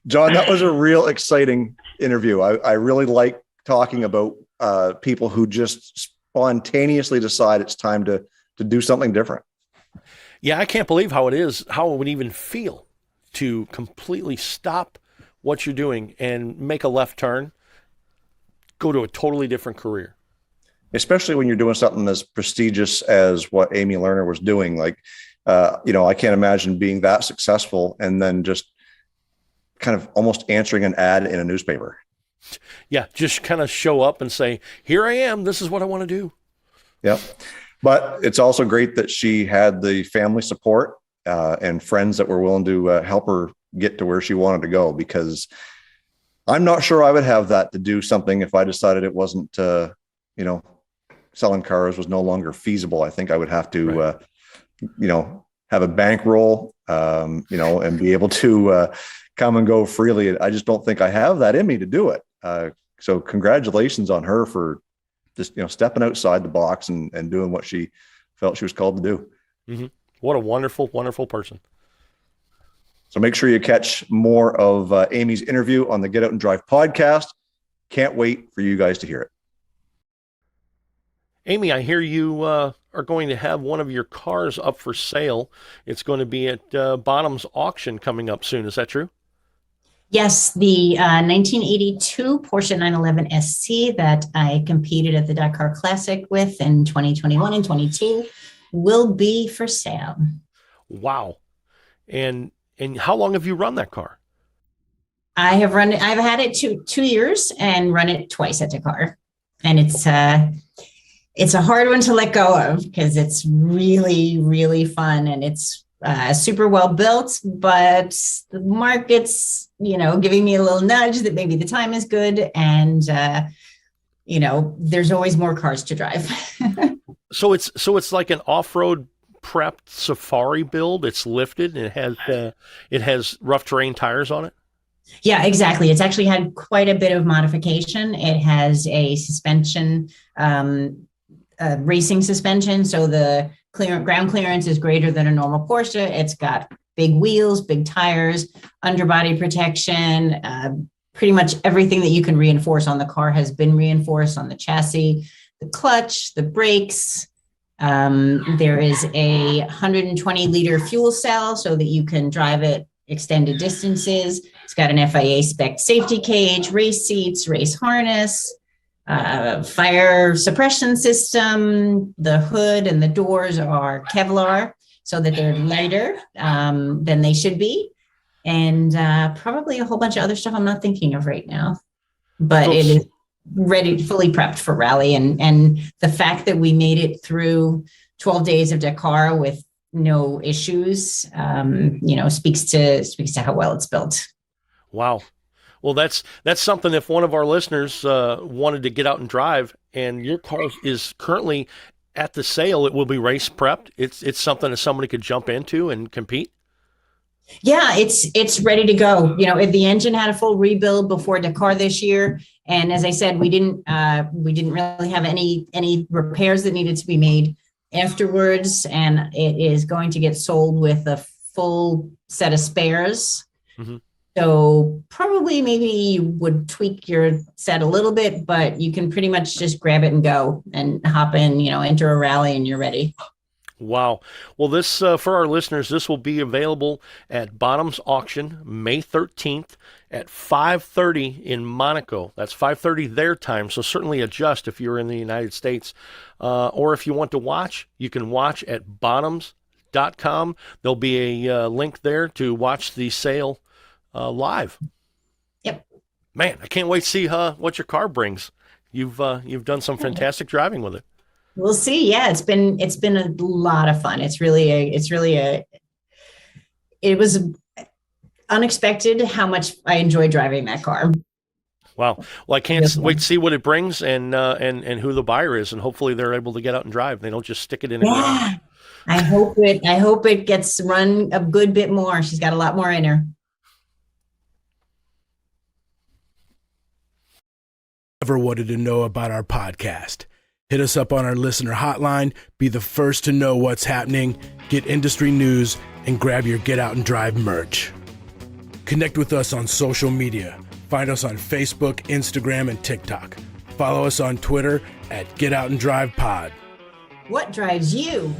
John, that was a real exciting interview. I really like talking about people who just spontaneously decide it's time to do something different. Yeah, I can't believe how it would even feel to completely stop what you're doing and make a left turn, go to a totally different career. Especially when you're doing something as prestigious as what Amy Lerner was doing. Like, I can't imagine being that successful and then just kind of almost answering an ad in a newspaper. Yeah, just kind of show up and say, here I am, this is what I want to do. Yep. But it's also great that she had the family support and friends that were willing to help her get to where she wanted to go, because I'm not sure I would have that to do something if I decided it wasn't, selling cars was no longer feasible. I think I would have to, right. Have a bankroll, and be able to come and go freely. I just don't think I have that in me to do it. So congratulations on her for just, stepping outside the box and doing what she felt she was called to do. Mm-hmm. What a wonderful, wonderful person. So make sure you catch more of Amy's interview on the Get Out and Drive podcast. Can't wait for you guys to hear it. Amy, I hear you are going to have one of your cars up for sale. It's going to be at Bottom's auction coming up soon. Is that true? Yes, the 1982 Porsche 911 SC that I competed at the Dakar Classic with in 2021 and 22 will be for sale. Wow. And how long have you run that car? I've had it two years and run it twice at Dakar. And it's a hard one to let go of because it's really, really fun and it's super well built, but the market's, giving me a little nudge that maybe the time is good. And, there's always more cars to drive. So it's like an off-road prepped safari build. It's lifted and it has rough terrain tires on it. Yeah, exactly. It's actually had quite a bit of modification. It has a suspension, racing suspension. So the ground clearance is greater than a normal Porsche. It's got big wheels, big tires, underbody protection, pretty much everything that you can reinforce on the car has been reinforced on the chassis, the clutch, the brakes. There is a 120 liter fuel cell so that you can drive it extended distances. It's got an FIA spec safety cage, race seats, race harness, fire suppression system. The hood and the doors are Kevlar so that they're lighter than they should be. And probably a whole bunch of other stuff I'm not thinking of right now. But it is ready, fully prepped for rally. And the fact that we made it through 12 days of Dakar with no issues, speaks to how well it's built. Wow. Well, that's something. If one of our listeners wanted to get out and drive, and your car is currently at the sale, it will be race prepped. It's something that somebody could jump into and compete. Yeah, it's ready to go. The engine had a full rebuild before Dakar this year, and as I said, we didn't really have any repairs that needed to be made afterwards, and it is going to get sold with a full set of spares. Mm-hmm. So probably maybe you would tweak your set a little bit, but you can pretty much just grab it and go and hop in, enter a rally and you're ready. Wow. Well, this, for our listeners, this will be available at Bottom's auction May 13th at 5:30 in Monaco. That's 5:30 their time, so certainly adjust if you're in the United States. Or if you want to watch, you can watch at bottoms.com. There'll be a link there to watch the sale live. Yep. Man, I can't wait to see what your car brings. You've done some fantastic driving with it. We'll see. Yeah, it's been a lot of fun. It was unexpected how much I enjoy driving that car. Wow. Well, I can't wait to see what it brings and who the buyer is, and hopefully they're able to get out and drive. They don't just stick it in. Yeah. I hope it gets run a good bit more. She's got a lot more in her. Ever wanted to know about our podcast? Hit us up on our listener hotline, be the first to know what's happening, get industry news, and grab your Get Out and Drive merch. Connect with us on social media. Find us on Facebook, Instagram, and TikTok. Follow us on Twitter at Get Out and Drive Pod. What drives you?